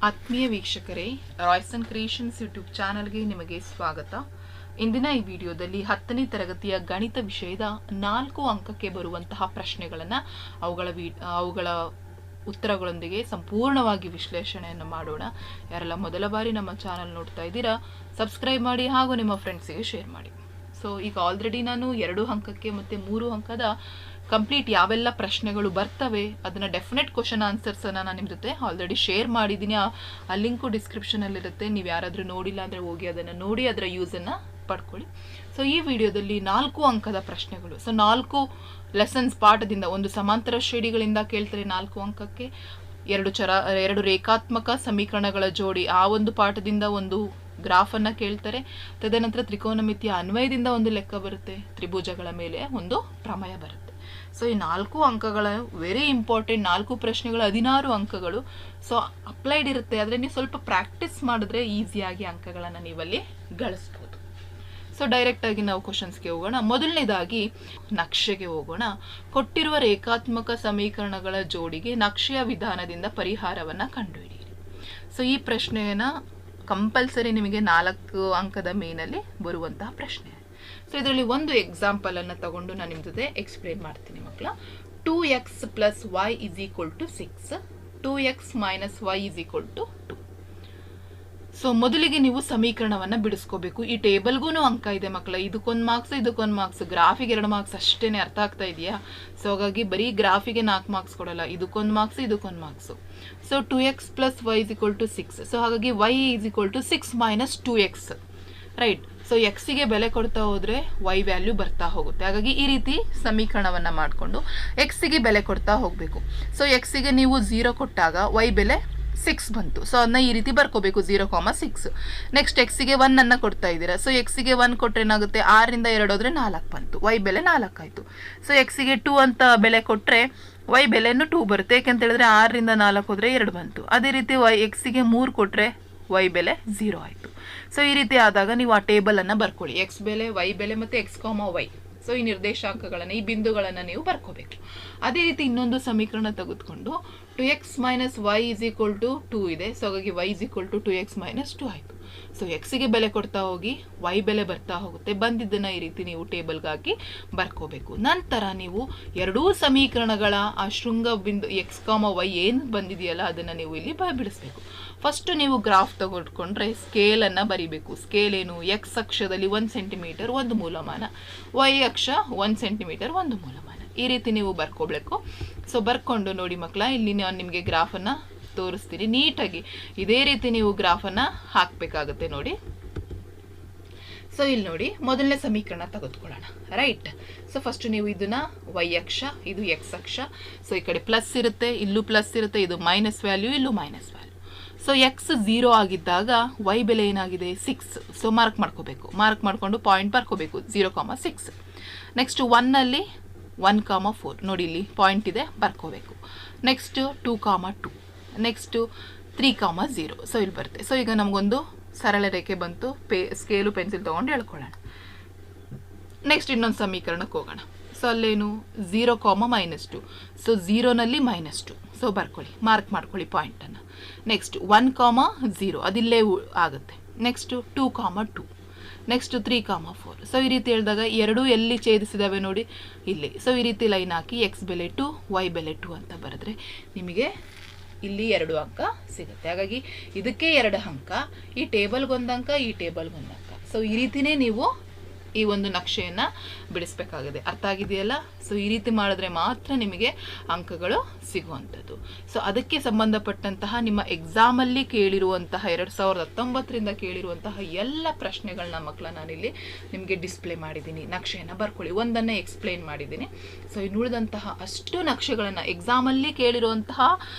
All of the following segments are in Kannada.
ಆತ್ಮೀಯ ವೀಕ್ಷಕರೇ, ರಾಯ್ಸನ್ ಕ್ರಿಯೇಷನ್ಸ್ ಯೂಟ್ಯೂಬ್ ಚಾನಲ್ಗೆ ನಿಮಗೆ ಸ್ವಾಗತ. ಇಂದಿನ ಈ ವಿಡಿಯೋದಲ್ಲಿ 10ನೇ ತರಗತಿಯ ಗಣಿತ ವಿಷಯದ 4 ಅಂಕಕ್ಕೆ ಬರುವಂತಹ ಪ್ರಶ್ನೆಗಳನ್ನು ಅವುಗಳ ಉತ್ತರಗಳೊಂದಿಗೆ ಸಂಪೂರ್ಣವಾಗಿ ವಿಶ್ಲೇಷಣೆಯನ್ನು ಮಾಡೋಣ. ಯಾರೆಲ್ಲ ಮೊದಲ ಬಾರಿ ನಮ್ಮ ಚಾನಲ್ ನೋಡ್ತಾ ಇದ್ದೀರಾ, ಸಬ್ಸ್ಕ್ರೈಬ್ ಮಾಡಿ ಹಾಗೂ ನಿಮ್ಮ ಫ್ರೆಂಡ್ಸಿಗೆ ಶೇರ್ ಮಾಡಿ. ಸೊ ಈಗ ಆಲ್ರೆಡಿ ನಾನು 2 ಅಂಕಕ್ಕೆ ಮತ್ತು 3 ಅಂಕದ ಕಂಪ್ಲೀಟ್ ಯಾವೆಲ್ಲ ಪ್ರಶ್ನೆಗಳು ಬರ್ತವೆ ಅದನ್ನು ಡೆಫಿನೆಟ್ ಕ್ವಶನ್ ಆನ್ಸರ್ಸನ್ನು ನಾನು ನಿಮ್ಮ ಜೊತೆ ಆಲ್ರೆಡಿ ಶೇರ್ ಮಾಡಿದ್ದೀನಿ. ಆ ಲಿಂಕು ಡಿಸ್ಕ್ರಿಪ್ಷನಲ್ಲಿರುತ್ತೆ. ನೀವು ಯಾರಾದರೂ ನೋಡಿಲ್ಲ ಅಂದರೆ ಹೋಗಿ ಅದನ್ನು ನೋಡಿ ಅದರ ಯೂಸನ್ನು ಪಡ್ಕೊಳ್ಳಿ. ಸೊ ಈ ವಿಡಿಯೋದಲ್ಲಿ 4 ಅಂಕದ ಪ್ರಶ್ನೆಗಳು. ಸೊ 4 ಲೆಸನ್ಸ್ ಪಾಠದಿಂದ, ಒಂದು ಸಮಾಂತರ ಶ್ರೇಣಿಗಳಿಂದ ಕೇಳ್ತಾರೆ 4 ಅಂಕಕ್ಕೆ, 2 ರೇಖಾತ್ಮಕ ಸಮೀಕರಣಗಳ ಜೋಡಿ ಆ ಒಂದು ಪಾಠದಿಂದ ಒಂದು ಗ್ರಾಫನ್ನು ಕೇಳ್ತಾರೆ. ತದನಂತರ ತ್ರಿಕೋನಮಿತಿಯ ಅನ್ವಯದಿಂದ ಒಂದು ಲೆಕ್ಕ ಬರುತ್ತೆ, ತ್ರಿಭುಜಗಳ ಮೇಲೆ ಒಂದು ಪ್ರಮೇಯ ಬರುತ್ತೆ. ಸೊ ಈ 4 ಅಂಕಗಳ ವೆರಿ ಇಂಪಾರ್ಟೆಂಟ್. 4 ಪ್ರಶ್ನೆಗಳು 16 ಅಂಕಗಳು. ಸೊ ಅಪ್ಲೈಡ್ ಇರುತ್ತೆ, ಆದರೆ ನೀವು ಸ್ವಲ್ಪ ಪ್ರಾಕ್ಟೀಸ್ ಮಾಡಿದ್ರೆ ಈಸಿಯಾಗಿ ಅಂಕಗಳನ್ನು ನೀವಲ್ಲಿ ಗಳಿಸ್ಬೋದು. ಸೊ ಡೈರೆಕ್ಟಾಗಿ ನಾವು ಕ್ವಶನ್ಸ್ಗೆ ಹೋಗೋಣ. ಮೊದಲನೇದಾಗಿ ನಕ್ಷೆಗೆ ಹೋಗೋಣ. ಕೊಟ್ಟಿರುವ ರೇಖಾತ್ಮಕ ಸಮೀಕರಣಗಳ ಜೋಡಿಗೆ ನಕ್ಷೆಯ ವಿಧಾನದಿಂದ ಪರಿಹಾರವನ್ನು ಕಂಡುಹಿಡಿಯಿರಿ. ಸೊ ಈ ಪ್ರಶ್ನೆಯನ್ನು ಕಂಪಲ್ಸರಿ ನಿಮಗೆ 4 ಅಂಕದ ಮೇನಲ್ಲಿ ಬರುವಂತಹ ಪ್ರಶ್ನೆ. ಸೊ ಇದರಲ್ಲಿ ಒಂದು ಎಕ್ಸಾಂಪಲನ್ನು ತಗೊಂಡು ನಾನು ನಿಮ್ಮ ಜೊತೆ ಎಕ್ಸ್ಪ್ಲೇನ್ ಮಾಡ್ತೀನಿ ಮಕ್ಕಳ. 2x + y = 6, 2x - y = 2. So ಮೊದಲಿಗೆ ನೀವು ಸಮೀಕರಣವನ್ನು ಬಿಡಿಸ್ಕೋಬೇಕು. ಈ ಟೇಬಲ್ಗೂ ಅಂಕ ಇದೆ ಮಕ್ಕಳ. ಇದಕ್ಕೊಂದು ಮಾರ್ಕ್ಸ್, ಇದಕ್ಕೊಂದು ಮಾರ್ಕ್ಸ್. ಗ್ರಾಫಿಗೆ 2 ಮಾರ್ಕ್ಸ್ ಅಷ್ಟೇ. ಅರ್ಥ ಆಗ್ತಾ ಇದೆಯಾ? ಸೊ ಹಾಗಾಗಿ ಬರೀ ಗ್ರಾಫಿಗೆ 4 ಮಾರ್ಕ್ಸ್ ಕೊಡಲ್ಲ, ಇದಕ್ಕೊಂದು ಮಾರ್ಕ್ಸ್, ಇದಕ್ಕೊಂದು marks. So 2x + y = 6. So ಹಾಗಾಗಿ y = 6 - 2x, ರೈಟ್. ಸೊ ಎಕ್ಸಿಗೆ ಬೆಲೆ ಕೊಡ್ತಾ ಹೋದರೆ ವೈ ವ್ಯಾಲ್ಯೂ ಬರ್ತಾ ಹೋಗುತ್ತೆ. ಹಾಗಾಗಿ ಈ ರೀತಿ ಸಮೀಕರಣವನ್ನು ಮಾಡಿಕೊಂಡು ಎಕ್ಸಿಗೆ ಬೆಲೆ ಕೊಡ್ತಾ ಹೋಗಬೇಕು. ಸೊ ಎಕ್ಸಿಗೆ ನೀವು 0 ಕೊಟ್ಟಾಗ ವೈ ಬೆಲೆ 6 ಬಂತು. ಸೊ ಅದನ್ನ ಈ ರೀತಿ ಬರ್ಕೋಬೇಕು, 0,6. ನೆಕ್ಸ್ಟ್ ಎಕ್ಸಿಗೆ 1 ಅನ್ನು ಕೊಡ್ತಾ ಇದ್ದೀರಾ. ಸೊ ಎಕ್ಸಿಗೆ 1 ಕೊಟ್ಟರೆ ಏನಾಗುತ್ತೆ, 6ರಿಂದ 2 ಹೋದರೆ 4 ಬಂತು, ವೈ ಬೆಲೆ 4 ಆಯಿತು. ಸೊ ಎಕ್ಸಿಗೆ 2 ಅಂತ ಬೆಲೆ ಕೊಟ್ಟರೆ ವೈ ಬೆಲೆನೂ 2 ಬರುತ್ತೆ. ಯಾಕೆಂತ ಹೇಳಿದ್ರೆ 6ರಿಂದ 4 ಹೋದರೆ 2 ಬಂತು. ಅದೇ ರೀತಿ ಎಕ್ಸಿಗೆ 3 ಕೊಟ್ಟರೆ ವೈ ಬೆಲೆ 0 ಆಯಿತು. ಸೊ ಈ ರೀತಿ ಆದಾಗ ನೀವು ಆ ಟೇಬಲನ್ನು ಬರ್ಕೊಳ್ಳಿ. ಎಕ್ಸ್ ಬೆಲೆ, ವೈ ಬೆಲೆ ಮತ್ತು x, y. ಸೊ ಈ ನಿರ್ದೇಶಾಂಕಗಳನ್ನು, ಈ ಬಿಂದುಗಳನ್ನು ನೀವು ಬರ್ಕೋಬೇಕು. ಅದೇ ರೀತಿ ಇನ್ನೊಂದು ಸಮೀಕರಣ ತೆಗೆದುಕೊಂಡು 2x - y = 2 ಇದೆ. ಸೊ ಹಾಗಾಗಿ y = 2x - 2 ಆಯಿತು. ಸೊ ಎಕ್ಸಿಗೆ ಬೆಲೆ ಕೊಡ್ತಾ ಹೋಗಿ ವೈ ಬೆಲೆ ಬರ್ತಾ ಹೋಗುತ್ತೆ. ಬಂದಿದ್ದನ್ನು ಈ ರೀತಿ ನೀವು ಟೇಬಲ್ಗಾಗಿ ಬರ್ಕೋಬೇಕು. ನಂತರ ನೀವು 2 ಸಮೀಕರಣಗಳ ಆ ಶೃಂಗ ಬಿಂದು x, y ಏನು ಬಂದಿದೆಯಲ್ಲ ಅದನ್ನು ನೀವು ಇಲ್ಲಿ ಬಿಡಿಸ್ಬೇಕು. ಫಸ್ಟ್ ನೀವು ಗ್ರಾಫ್ ತಗೊಂಡ್ಕೊಂಡ್ರೆ ಸ್ಕೇಲನ್ನು ಬರಿಬೇಕು. ಸ್ಕೇಲ್ ಏನು? ಎಕ್ಸ್ ಅಕ್ಷದಲ್ಲಿ 1 ಸೆಂಟಿಮೀಟರ್ 1 ಮೂಲಮಾನ, ವೈ ಅಕ್ಷ 1 ಸೆಂಟಿಮೀಟರ್ 1 ಮೂಲಮಾನ. ಈ ರೀತಿ ನೀವು ಬರ್ಕೋಬೇಕು. ಸೊ ಬರ್ಕೊಂಡು ನೋಡಿ ಮಕ್ಕಳ, ಇಲ್ಲಿ ನಾನು ನಿಮಗೆ ಗ್ರಾಫನ್ನು ತೋರಿಸ್ತೀನಿ ನೀಟಾಗಿ. ಇದೇ ರೀತಿ ನೀವು ಗ್ರಾಫನ್ನು ಹಾಕಬೇಕಾಗುತ್ತೆ ನೋಡಿ. ಸೊ ಇಲ್ಲಿ ನೋಡಿ, ಮೊದಲನೇ ಸಮೀಕರಣ ತೆಗೆದುಕೊಳ್ಳೋಣ, ರೈಟ್. ಸೊ ಫಸ್ಟ್ ನೀವು ಇದನ್ನ ವೈ ಅಕ್ಷ, ಇದು ಎಕ್ಸ್ ಅಕ್ಷ. ಸೊ ಈ ಕಡೆ ಪ್ಲಸ್ ಇರುತ್ತೆ, ಇಲ್ಲೂ ಪ್ಲಸ್ ಇರುತ್ತೆ, ಇದು ಮೈನಸ್ ವ್ಯಾಲ್ಯೂ, ಇಲ್ಲೂ ಮೈನಸ್ ವ್ಯಾಲ್ಯೂ. ಸೊ ಎಕ್ಸ್ 0 ಆಗಿದ್ದಾಗ ವೈ ಬೆಲೆ ಏನಾಗಿದೆ 6. ಸೊ ಮಾರ್ಕ್ ಮಾಡ್ಕೋಬೇಕು. ಮಾರ್ಕ್ ಮಾಡಿಕೊಂಡು ಪಾಯಿಂಟ್ ಬರ್ಕೋಬೇಕು, 0,6. ನೆಕ್ಸ್ಟ್ 1ನಲ್ಲಿ 1,4 ನೋಡಿ, ಇಲ್ಲಿ ಪಾಯಿಂಟ್ ಇದೆ, ಬರ್ಕೋಬೇಕು. ನೆಕ್ಸ್ಟ್ 2,2. ನೆಕ್ಸ್ಟು 3,0. ಸೊ ಇಲ್ಲಿ ಬರುತ್ತೆ. ಸೊ ಈಗ ನಮಗೊಂದು ಸರಳ ರೇಖೆ ಬಂತು. ಸ್ಕೇಲು ಪೆನ್ಸಿಲ್ ತೊಗೊಂಡು ಹೇಳ್ಕೊಳ್ಳೋಣ. ನೆಕ್ಸ್ಟ್ ಇನ್ನೊಂದು ಸಮೀಕರಣಕ್ಕೆ ಹೋಗೋಣ. ಸೊ ಅಲ್ಲೇನು 0,-2. ಸೊ 0ನಲ್ಲಿ -2. ಸೊ ಬರ್ಕೊಳ್ಳಿ, ಮಾರ್ಕ್ ಮಾಡ್ಕೊಳ್ಳಿ ಪಾಯಿಂಟನ್ನು. ನೆಕ್ಸ್ಟ್ 1,0 ಅದಿಲ್ಲೇ ಆಗುತ್ತೆ. ನೆಕ್ಸ್ಟು 2,2. ನೆಕ್ಸ್ಟ್ 3,4. ಸೊ ಈ ರೀತಿ ಹೇಳಿದಾಗ 2 ಎಲ್ಲಿ ಛೇದಿಸಿದಾವೆ ನೋಡಿ, ಇಲ್ಲಿ. ಸೊ ಈ ರೀತಿ ಲೈನ್ ಹಾಕಿ ಎಕ್ಸ್ ಬೆಲೆ 2, ವೈ ಬೆಲೆ 2 ಅಂತ ಬರೆದ್ರೆ ನಿಮಗೆ ಇಲ್ಲಿ 2 ಅಂಕ ಸಿಗುತ್ತೆ. ಹಾಗಾಗಿ ಇದಕ್ಕೆ 2 ಅಂಕ, ಈ ಟೇಬಲ್ಗೊಂದು ಅಂಕ, ಈ ಟೇಬಲ್ಗೊಂದು ಅಂಕ. ಸೊ ಈ ರೀತಿನೇ ನೀವು ಈ ಒಂದು ನಕ್ಷೆಯನ್ನು ಬಿಡಿಸ್ಬೇಕಾಗಿದೆ. ಅರ್ಥ ಆಗಿದೆಯಲ್ಲ? ಸೊ ಈ ರೀತಿ ಮಾಡಿದ್ರೆ ಮಾತ್ರ ನಿಮಗೆ ಅಂಕಗಳು ಸಿಗುವಂಥದ್ದು. ಸೊ ಅದಕ್ಕೆ ಸಂಬಂಧಪಟ್ಟಂತಹ ನಿಮ್ಮ ಎಕ್ಸಾಮಲ್ಲಿ ಕೇಳಿರುವಂತಹ 2019ರಿಂದ ಕೇಳಿರುವಂತಹ ಎಲ್ಲ ಪ್ರಶ್ನೆಗಳನ್ನ ಮಕ್ಕಳ ನಾನಿಲ್ಲಿ ನಿಮಗೆ ಡಿಸ್ಪ್ಲೇ ಮಾಡಿದ್ದೀನಿ. ನಕ್ಷೆಯನ್ನು ಬರ್ಕೊಳ್ಳಿ. ಒಂದನ್ನು ಎಕ್ಸ್ಪ್ಲೇನ್ ಮಾಡಿದ್ದೀನಿ. ಸೊ ಇನ್ನುಳಿದಂತಹ ಅಷ್ಟು ನಕ್ಷೆಗಳನ್ನು ಎಕ್ಸಾಮಲ್ಲಿ ಕೇಳಿರುವಂತಹ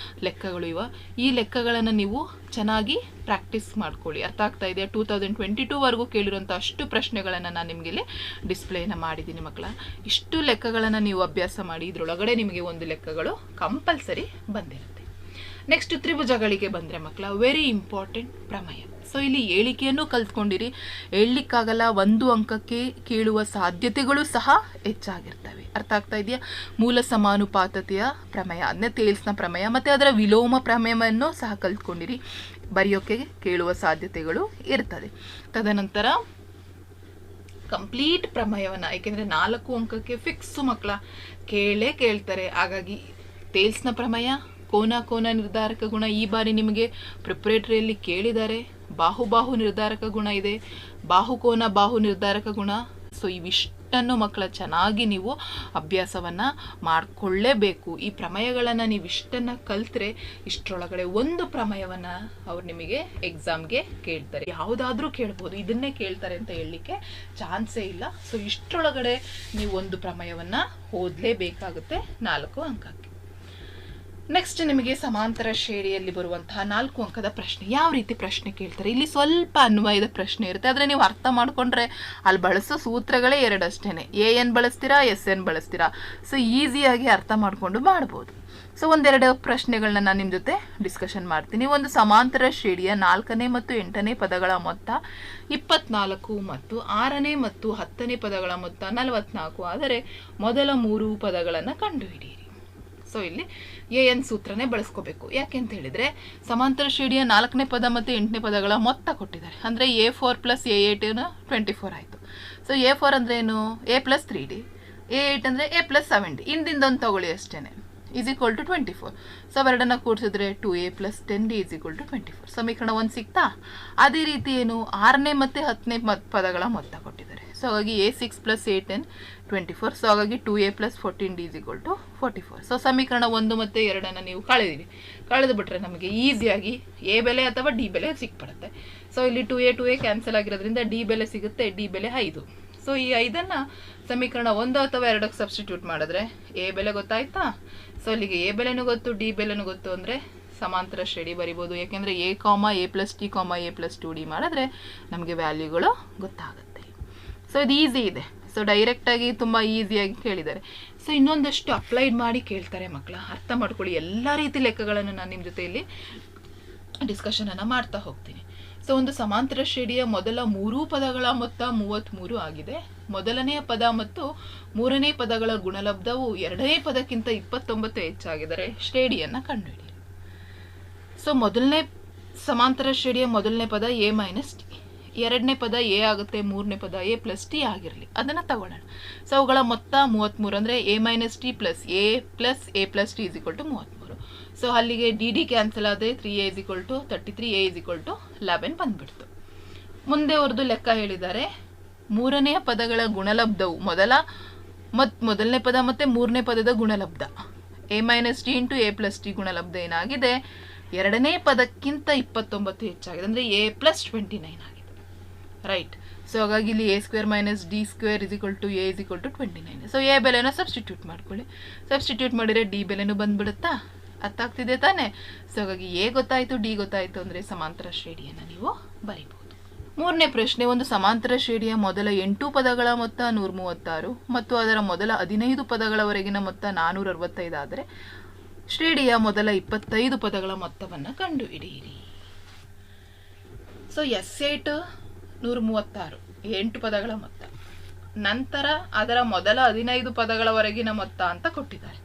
ಲೆಕ್ಕಗಳು ಇವ. ಈ ಲೆಕ್ಕಗಳನ್ನು ನೀವು ಚೆನ್ನಾಗಿ ಪ್ರಾಕ್ಟೀಸ್ ಮಾಡ್ಕೊಳ್ಳಿ. ಅರ್ಥ ಆಗ್ತಾ ಇದೆಯಾ? 2022ವರೆಗೂ ಕೇಳಿರುವಂಥ ಅಷ್ಟು ಪ್ರಶ್ನೆಗಳನ್ನು ನಾನು ನಿಮಗೆ ಇಲ್ಲಿ ಡಿಸ್ಪ್ಲೇನ ಮಾಡಿದ್ದೀನಿ ಮಕ್ಕಳ. ಇಷ್ಟು ಲೆಕ್ಕಗಳನ್ನು ನೀವು ಅಭ್ಯಾಸ ಮಾಡಿ. ಇದರೊಳಗಡೆ ನಿಮಗೆ ಒಂದು ಲೆಕ್ಕಗಳು ಕಂಪಲ್ಸರಿ ಬಂದಿರುತ್ತೆ. ನೆಕ್ಸ್ಟ್ ತ್ರಿಭುಜಗಳಿಗೆ ಬಂದರೆ ಮಕ್ಕಳ ವೆರಿ ಇಂಪಾರ್ಟೆಂಟ್ ಪ್ರಮೇಯ. ಸೊ ಇಲ್ಲಿ ಏಳಿಕೆಯನ್ನು ಕಲ್ತ್ಕೊಂಡಿರಿ. ಹೇಳಲಿಕ್ಕಾಗಲ್ಲ, ಒಂದು ಅಂಕಕ್ಕೆ ಕೀಳುವ ಸಾಧ್ಯತೆಗಳು ಸಹ ಹೆಚ್ಚಾಗಿರ್ತವೆ. ಅರ್ಥ ಆಗ್ತಾ ಇದೆಯಾ? ಮೂಲ ಸಮಾನುಪಾತತೆಯ ಪ್ರಮೇಯ, ಅದನ್ನೇ ತೇಲ್ಸ್ನ ಪ್ರಮೇಯ, ಮತ್ತು ಅದರ ವಿಲೋಮ ಪ್ರಮೇಯವನ್ನು ಸಹ ಕಲ್ತ್ಕೊಂಡಿರಿ. ಬರೆಯೋಕೆ ಕೇಳುವ ಸಾಧ್ಯತೆಗಳು ಇರ್ತದೆ. ತದನಂತರ ಕಂಪ್ಲೀಟ್ ಪ್ರಮೇಯವನ್ನು, ಏಕೆಂದರೆ 4 ಅಂಕಕ್ಕೆ ಫಿಕ್ಸು ಮಕ್ಕಳ ಕೇಳ್ತಾರೆ. ಹಾಗಾಗಿ ತೇಲ್ಸ್ನ ಪ್ರಮೇಯ, ಕೋನ ನಿರ್ಧಾರಕ ಗುಣ ಈ ಬಾರಿ ನಿಮಗೆ ಪ್ರಿಪರೇಟರಿಯಲ್ಲಿ ಕೇಳಿದ್ದಾರೆ. ಬಾಹು ನಿರ್ಧಾರಕ ಗುಣ ಇದೆ, ಬಾಹು ನಿರ್ಧಾರಕ ಗುಣ. ಸೊ ಇವಿಷ್ಟನ್ನು ಮಕ್ಕಳ ಚೆನ್ನಾಗಿ ನೀವು ಅಭ್ಯಾಸವನ್ನು ಮಾಡಿಕೊಳ್ಳೇಬೇಕು. ಈ ಪ್ರಮೇಯಗಳನ್ನು ನೀವು ಇಷ್ಟನ್ನು ಕಲ್ತ್ರೆ ಇಷ್ಟರೊಳಗಡೆ ಒಂದು ಪ್ರಮೇಯವನ್ನು ಅವ್ರು ನಿಮಗೆ ಎಕ್ಸಾಮ್ಗೆ ಕೇಳ್ತಾರೆ. ಯಾವುದಾದ್ರೂ ಕೇಳ್ಬೋದು, ಇದನ್ನೇ ಕೇಳ್ತಾರೆ ಅಂತ ಹೇಳಲಿಕ್ಕೆ ಚಾನ್ಸೇ ಇಲ್ಲ. ಸೊ ಇಷ್ಟರೊಳಗಡೆ ನೀವು ಒಂದು ಪ್ರಮೇಯವನ್ನು ಓದಲೇಬೇಕಾಗುತ್ತೆ 4 ಅಂಕಕ್ಕೆ. ನೆಕ್ಸ್ಟ್ ನಿಮಗೆ ಸಮಾಂತರ ಶ್ರೇಣಿಯಲ್ಲಿ ಬರುವಂತಹ 4 ಅಂಕದ ಪ್ರಶ್ನೆ. ಯಾವ ರೀತಿ ಪ್ರಶ್ನೆ ಕೇಳ್ತಾರೆ? ಇಲ್ಲಿ ಸ್ವಲ್ಪ ಅನ್ವಯದ ಪ್ರಶ್ನೆ ಇರುತ್ತೆ, ಆದರೆ ನೀವು ಅರ್ಥ ಮಾಡಿಕೊಂಡ್ರೆ ಅಲ್ಲಿ ಬಳಸೋ ಸೂತ್ರಗಳೇ 2 ಅಷ್ಟೇ. AN ಬಳಸ್ತೀರಾ, SN ಬಳಸ್ತೀರಾ. ಸೊ ಈಸಿಯಾಗಿ ಅರ್ಥ ಮಾಡಿಕೊಂಡು ಮಾಡ್ಬೋದು. ಸೊ 1-2 ಪ್ರಶ್ನೆಗಳನ್ನ ನಾನು ನಿಮ್ಮ ಜೊತೆ ಡಿಸ್ಕಷನ್ ಮಾಡ್ತೀನಿ. ಒಂದು ಸಮಾಂತರ ಶ್ರೇಣಿಯ 4ನೇ ಮತ್ತು 8ನೇ ಪದಗಳ ಮೊತ್ತ 24 ಮತ್ತು 6ನೇ ಮತ್ತು 10ನೇ ಪದಗಳ ಮೊತ್ತ 44 ಆದರೆ ಮೊದಲ 3 ಪದಗಳನ್ನು ಕಂಡುಹಿಡಿಯಿರಿ. ಸೊ ಇಲ್ಲಿ AN ಸೂತ್ರನೇ ಬಳಸ್ಕೋಬೇಕು. ಯಾಕೆ ಅಂತ ಹೇಳಿದರೆ ಸಮಾಂತರ ಶ್ರೇಣಿಯ 4ನೇ ಪದ ಮತ್ತು 8ನೇ ಪದಗಳ ಮೊತ್ತ ಕೊಟ್ಟಿದ್ದಾರೆ. ಅಂದರೆ A4 + A8 24 ಆಯಿತು. ಸೊ A4 ಅಂದರೆ ಏನು? A + 3D, A8 ಅಂದರೆ A + 7D. ಇಂದಿಂದೊಂದು ತಗೊಳ್ಳಿ ಅಷ್ಟೇ, = 24. ಸೊ ಅವೆರಡನ್ನು ಕೂಡಿಸಿದ್ರೆ 2A + 10D = 24. ಸಮೀಕರಣ 1 ಸಿಗ್ತಾ? ಅದೇ ರೀತಿ ಏನು 6ನೇ ಮತ್ತು 10ನೇ ಪದಗಳ ಮೊತ್ತ ಕೊಟ್ಟಿದ್ದಾರೆ. ಸೊ ಹಾಗಾಗಿ A6 + A10 24. ಸೊ ಹಾಗಾಗಿ 2A + 14D = 44. ಸೊ ಸಮೀಕರಣ 1 ಮತ್ತು 2 ನೀವು ಕಳೆದು ಬಿಟ್ರೆ ನಮಗೆ ಈಸಿಯಾಗಿ A ಬೆಲೆ ಅಥವಾ D ಬೆಲೆ ಸಿಕ್ಬಿಡುತ್ತೆ. ಸೊ ಇಲ್ಲಿ 2A ಕ್ಯಾನ್ಸಲ್ ಆಗಿರೋದ್ರಿಂದ D ಬೆಲೆ ಸಿಗುತ್ತೆ. D ಬೆಲೆ 5. ಸೊ ಈ 5ಅನ್ನು ಸಮೀಕರಣ 1 ಅಥವಾ 2ಕ್ಕೆ ಸಬ್ಸ್ಟಿಟ್ಯೂಟ್ ಮಾಡಿದ್ರೆ A ಬೆಲೆ ಗೊತ್ತಾಯ್ತಾ? ಸೊ ಅಲ್ಲಿಗೆ A ಬೆಲೆನೂ ಗೊತ್ತು, D ಬೆಲೆನೂ ಗೊತ್ತು ಅಂದರೆ ಸಮಾಂತರ ಶ್ರೇಣಿ ಬರಿಬೋದು. ಯಾಕೆಂದರೆ A, A + T, A + 2D ಮಾಡಿದ್ರೆ ನಮಗೆ ವ್ಯಾಲ್ಯೂಗಳು ಗೊತ್ತಾಗುತ್ತೆ. ಸೊ ಇದು ಈಸಿ ಇದೆ. ಸೊ ಡೈರೆಕ್ಟಾಗಿ ತುಂಬ ಈಸಿಯಾಗಿ ಕೇಳಿದ್ದಾರೆ. ಸೊ ಇನ್ನೊಂದಷ್ಟು ಅಪ್ಲೈಡ್ ಮಾಡಿ ಕೇಳ್ತಾರೆ ಮಕ್ಕಳ. ಅರ್ಥ ಮಾಡ್ಕೊಳ್ಳಿ. ಎಲ್ಲ ರೀತಿ ಲೆಕ್ಕಗಳನ್ನು ನಾನು ನಿಮ್ಮ ಜೊತೆಯಲ್ಲಿ ಡಿಸ್ಕಷನನ್ನು ಮಾಡ್ತಾ ಹೋಗ್ತೀನಿ. ಸೊ ಒಂದು ಸಮಾಂತರ ಶ್ರೇಣಿಯ ಮೊದಲ 3 ಪದಗಳ ಮೊತ್ತ 33 ಆಗಿದೆ. ಮೊದಲನೆಯ ಪದ ಮತ್ತು 3ನೇ ಪದಗಳ ಗುಣಲಬ್ಧವು 2ನೇ ಪದಕ್ಕಿಂತ 29 ಹೆಚ್ಚಾಗಿದ್ದಾರೆ. ಶ್ರೇಣಿಯನ್ನು ಕಂಡುಹಿಡಿಯಿರಿ. ಸೊ ಮೊದಲನೇ ಸಮಾಂತರ ಶ್ರೇಣಿಯ ಮೊದಲನೇ ಪದ A - T, 2ನೇ ಪದ A ಆಗುತ್ತೆ, 3ನೇ ಪದ A + T ಆಗಿರಲಿ, ಅದನ್ನು ತಗೊಳ್ಳೋಣ. ಸೊ ಅವುಗಳ ಮೊತ್ತ 33 ಅಂದರೆ A - T + A + A + T = 33. So ಅಲ್ಲಿಗೆ D ಕ್ಯಾನ್ಸಲ್ ಆದರೆ 3A = 33, A = 11 ಬಂದ್ಬಿಡ್ತು. ಮುಂದೆ ಅವ್ರದ್ದು ಲೆಕ್ಕ ಹೇಳಿದ್ದಾರೆ. 3ನೇ ಪದಗಳ ಗುಣಲಬ್ಧವು ಮೊದಲನೇ ಪದ ಮತ್ತು 3ನೇ ಪದದ ಗುಣಲಬ್ಧ A - T × A + T ಗುಣಲಬ್ಧ ಏನಾಗಿದೆ? 2ನೇ ಪದಕ್ಕಿಂತ 29 ಹೆಚ್ಚಾಗಿದೆ, ಅಂದರೆ A + 29 ಆಗಿದೆ. ರೈಟ್. ಸೊ ಹಾಗಾಗಿ ಇಲ್ಲಿ A² - D² = A = 29. So A ಬೆಲೆನ substitute ಮಾಡ್ಕೊಳ್ಳಿ. ಸಬ್ಸ್ಟಿಟ್ಯೂಟ್ ಮಾಡಿದರೆ D ಬೆಲೆನೂ ಬಂದ್ಬಿಡುತ್ತಾ? ಅರ್ಥ ಆಗ್ತಿದೆ ತಾನೆ? ಸೊ ಹಾಗಾಗಿ A ಗೊತ್ತಾಯಿತು, D ಗೊತ್ತಾಯಿತು ಅಂದರೆ ಸಮಾಂತರ ಶ್ರೇಣಿಯನ್ನು ನೀವು ಬರಿಬಹುದು. 3ನೇ ಪ್ರಶ್ನೆ. ಒಂದು ಸಮಾಂತರ ಶ್ರೇಣಿಯ ಮೊದಲ 8 ಪದಗಳ ಮೊತ್ತ 136 ಮತ್ತು ಅದರ ಮೊದಲ 15 ಪದಗಳವರೆಗಿನ ಮೊತ್ತ 465 ಆದರೆ ಶ್ರೇಣಿಯ ಮೊದಲ 25 ಪದಗಳ ಮೊತ್ತವನ್ನು ಕಂಡುಹಿಡಿಯಿರಿ. ಸೊ S8 136, 8 ಪದಗಳ ಮೊತ್ತ. ನಂತರ ಅದರ ಮೊದಲ 15 ಪದಗಳವರೆಗಿನ ಮೊತ್ತ ಅಂತ ಕೊಟ್ಟಿದ್ದಾರೆ.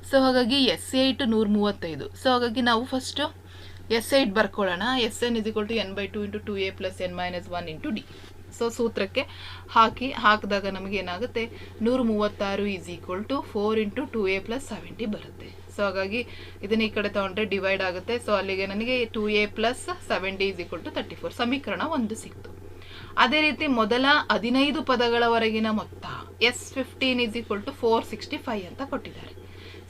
ಸೊ ಹಾಗಾಗಿ S8 135. ಸೊ ಹಾಗಾಗಿ ನಾವು first S8 ಬರ್ಕೊಳ್ಳೋಣ. Sn = n/2 × 2A + n - 1 × D. So ಸೂತ್ರಕ್ಕೆ ಹಾಕಿದಾಗ ನಮಗೆ ಏನಾಗುತ್ತೆ? 136 = 4 × 2A + 7D ಬರುತ್ತೆ. ಸೊ ಹಾಗಾಗಿ ಇದನ್ನ ಈ ಕಡೆ ತಗೊಂಡ್ರೆ ಡಿವೈಡ್ ಆಗುತ್ತೆ. ಸೊ ಅಲ್ಲಿಗೆ ನನಗೆ 2A + 7D = 34. ಸಮೀಕರಣ 1 ಸಿಕ್ತು. ಅದೇ ರೀತಿ ಮೊದಲ 15 ಪದಗಳವರೆಗಿನ ಮೊತ್ತ S15 = 465 ಅಂತ ಕೊಟ್ಟಿದ್ದಾರೆ.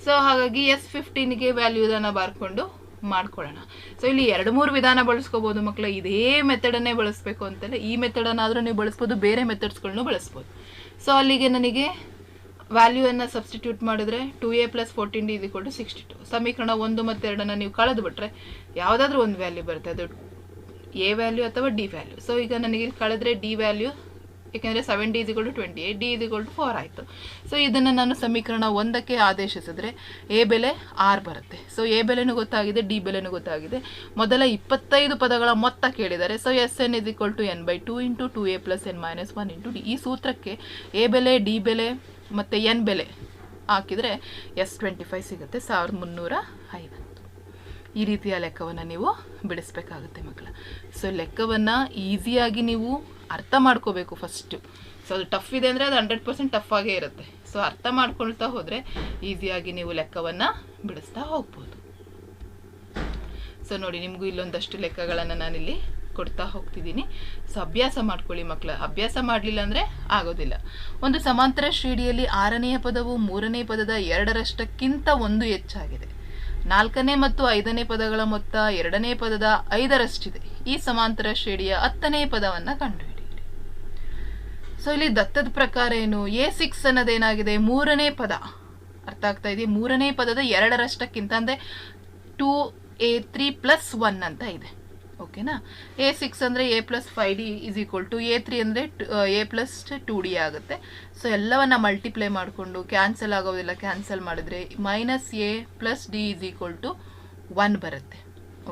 ಸೊ ಹಾಗಾಗಿ S15ಗೆ ವ್ಯಾಲ್ಯೂದನ್ನು ಬರ್ಕೊಂಡು ಮಾಡ್ಕೊಳ್ಳೋಣ. ಸೊ ಇಲ್ಲಿ 2-3 ವಿಧಾನ ಬಳಸ್ಕೋಬೋದು ಮಕ್ಕಳ. ಇದೇ ಮೆಥಡನ್ನೇ ಬಳಸಬೇಕು ಅಂತಲ್ಲ, ಈ ಮೆಥಡನ್ನಾದರೂ ನೀವು ಬಳಸ್ಬೋದು, ಬೇರೆ ಮೆಥಡ್ಸ್ಗಳನ್ನೂ ಬಳಸ್ಬೋದು. ಸೊ ಅಲ್ಲಿಗೆ ನನಗೆ ವ್ಯಾಲ್ಯೂವನ್ನು ಸಬ್ಸ್ಟಿಟ್ಯೂಟ್ ಮಾಡಿದ್ರೆ 2A + 14D = 62. ಸಮೀಕರಣ 1 ಮತ್ತು 2 ನೀವು ಕಳೆದು ಬಿಟ್ರೆ ಯಾವುದಾದ್ರೂ ಒಂದು ವ್ಯಾಲ್ಯೂ ಬರುತ್ತೆ, ಅದು A ವ್ಯಾಲ್ಯೂ ಅಥವಾ D ವ್ಯಾಲ್ಯೂ. ಸೊ ಈಗ ನನಗೆ ಇಲ್ಲಿ ಕಳೆದ್ರೆ D ವ್ಯಾಲ್ಯೂ ಏಕೆಂದರೆ 7d = 28, d = 4 ಆಯಿತು. ಸೊ ಇದನ್ನು ನಾನು ಸಮೀಕರಣ 1ಕ್ಕೆ ಆದೇಶಿಸಿದ್ರೆ ಎ ಬೆಲೆ 6 ಬರುತ್ತೆ. ಸೊ ಎ ಬೆಲೆನೂ ಗೊತ್ತಾಗಿದೆ, ಡಿ ಬೆಲೆನೂ ಗೊತ್ತಾಗಿದೆ. ಮೊದಲ 25 ಪದಗಳ ಮೊತ್ತ ಕೇಳಿದ್ದಾರೆ. So Sn = n/2 × 2a + n - 1 × d. ಈ ಸೂತ್ರಕ್ಕೆ ಎ ಬೆಲೆ, ಡಿ ಬೆಲೆ ಮತ್ತು ಎನ್ ಬೆಲೆ ಹಾಕಿದರೆ S25 ಸಿಗುತ್ತೆ, 1350. ಈ ರೀತಿಯ ಲೆಕ್ಕವನ್ನು ನೀವು ಬಿಡಿಸ್ಬೇಕಾಗುತ್ತೆ ಮಕ್ಕಳ. ಸೊ ಲೆಕ್ಕವನ್ನು ಈಸಿಯಾಗಿ ನೀವು ಅರ್ಥ ಮಾಡ್ಕೋಬೇಕು ಫಸ್ಟು. ಸೊ ಅದು ಟಫ್ ಇದೆ ಅಂದರೆ ಅದು 100% ಟಫ್ ಆಗೇ ಇರುತ್ತೆ. ಸೊ ಅರ್ಥ ಮಾಡ್ಕೊಳ್ತಾ ಹೋದರೆ ಈಸಿಯಾಗಿ ನೀವು ಲೆಕ್ಕವನ್ನು ಬಿಡಿಸ್ತಾ ಹೋಗ್ಬೋದು. ಸೊ ನೋಡಿ, ನಿಮಗೂ ಇಲ್ಲೊಂದಷ್ಟು ಲೆಕ್ಕಗಳನ್ನು ನಾನಿಲ್ಲಿ ಕೊಡ್ತಾ ಹೋಗ್ತಿದ್ದೀನಿ. ಸೊ ಅಭ್ಯಾಸ ಮಾಡ್ಕೊಳ್ಳಿ ಮಕ್ಕಳ. ಅಭ್ಯಾಸ ಮಾಡಲಿಲ್ಲ ಅಂದರೆ ಆಗೋದಿಲ್ಲ. ಒಂದು ಸಮಾಂತರ ಶ್ರೇಣಿಯಲ್ಲಿ 6ನೇ ಪದವು 3ನೇ ಪದದ 2ರಷ್ಟಕ್ಕಿಂತ 1 ಹೆಚ್ಚಾಗಿದೆ. 4ನೇ ಮತ್ತು 5ನೇ ಪದಗಳ ಮೊತ್ತ 2ನೇ ಪದದ 5ರಷ್ಟಿದೆ. ಈ ಸಮಾಂತರ ಶ್ರೇಣಿಯ 10ನೇ ಪದವನ್ನು ಕಂಡುಹಿಡಿಯಿರಿ. ಸೊ ಇಲ್ಲಿ ದತ್ತದ ಪ್ರಕಾರ ಏನು, A6 ಅನ್ನೋದೇನಾಗಿದೆ, 3ನೇ ಪದ. ಅರ್ಥ ಆಗ್ತಾ ಇದೆ? 3ನೇ ಪದದ 2ರಷ್ಟಕ್ಕಿಂತ ಅಂದರೆ 2a3 + 1 ಅಂತ ಇದೆ. ಓಕೆನಾ. A6 ಅಂದರೆ a + 5d = a3 ಅಂದರೆ a + 2d ಆಗುತ್ತೆ. ಸೊ ಎಲ್ಲವನ್ನ ಮಲ್ಟಿಪ್ಲೈ ಮಾಡಿಕೊಂಡು ಕ್ಯಾನ್ಸಲ್ ಆಗೋದಿಲ್ಲ, ಕ್ಯಾನ್ಸಲ್ ಮಾಡಿದ್ರೆ -a + d = 1 ಬರುತ್ತೆ.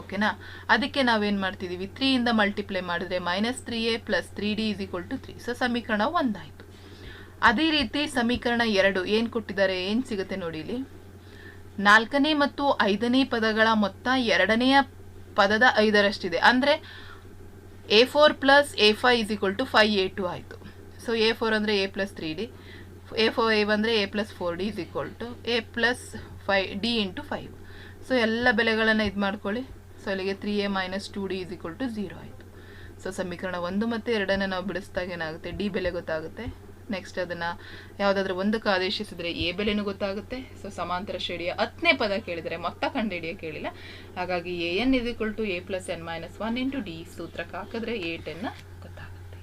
ಓಕೆನಾ. ಅದಕ್ಕೆ ನಾವೇನು ಮಾಡ್ತಿದ್ದೀವಿ, 3 ಇಂದ ಮಲ್ಟಿಪ್ಲೈ ಮಾಡಿದ್ರೆ -3a + 3d = 3. ಸೊ ಸಮೀಕರಣ 1 ಆಯಿತು. ಅದೇ ರೀತಿ ಸಮೀಕರಣ 2 ಏನು ಕೊಟ್ಟಿದ್ದಾರೆ, ಏನು ಸಿಗುತ್ತೆ ನೋಡಿ ಇಲ್ಲಿ. 4ನೇ ಮತ್ತು 5ನೇ ಪದಗಳ ಮೊತ್ತ 2ನೇ ಪದದ 5ರಷ್ಟಿದೆ. ಅಂದರೆ a4 + a5 = 5a2 ಆಯಿತು. ಸೊ a4 ಅಂದರೆ a + 3d, a5 ಅಂದರೆ a + 4d = a + 5d × 5. So ಎಲ್ಲ ಬೆಲೆಗಳನ್ನು ಇದು ಮಾಡ್ಕೊಳ್ಳಿ. ಸೊ ಅಲ್ಲಿಗೆ 3a - 2d = 0 ಆಯಿತು. ಸೊ ಸಮೀಕರಣ 1 ಮತ್ತು 2ನ್ನು ನಾವು ಬಿಡಿಸಿದಾಗ ಏನಾಗುತ್ತೆ, ಡಿ ಬೆಲೆ ಗೊತ್ತಾಗುತ್ತೆ. ನೆಕ್ಸ್ಟ್ ಅದನ್ನು ಯಾವುದಾದ್ರೂ ಒಂದಕ್ಕೆ ಆದೇಶಿಸಿದರೆ ಎ ಬೆಲೆನೂ ಗೊತ್ತಾಗುತ್ತೆ. ಸೊ ಸಮಾಂತರ ಶ್ರೇಣಿಯ 10ನೇ ಪದ ಕೇಳಿದರೆ ಮೊತ್ತ ಕಂಡುಹಿಡಿಯ ಕೇಳಿಲ್ಲ. ಹಾಗಾಗಿ an = a + n - 1 × d ಸೂತ್ರಕ್ಕೆ ಹಾಕಿದ್ರೆ a10 ಗೊತ್ತಾಗುತ್ತೆ.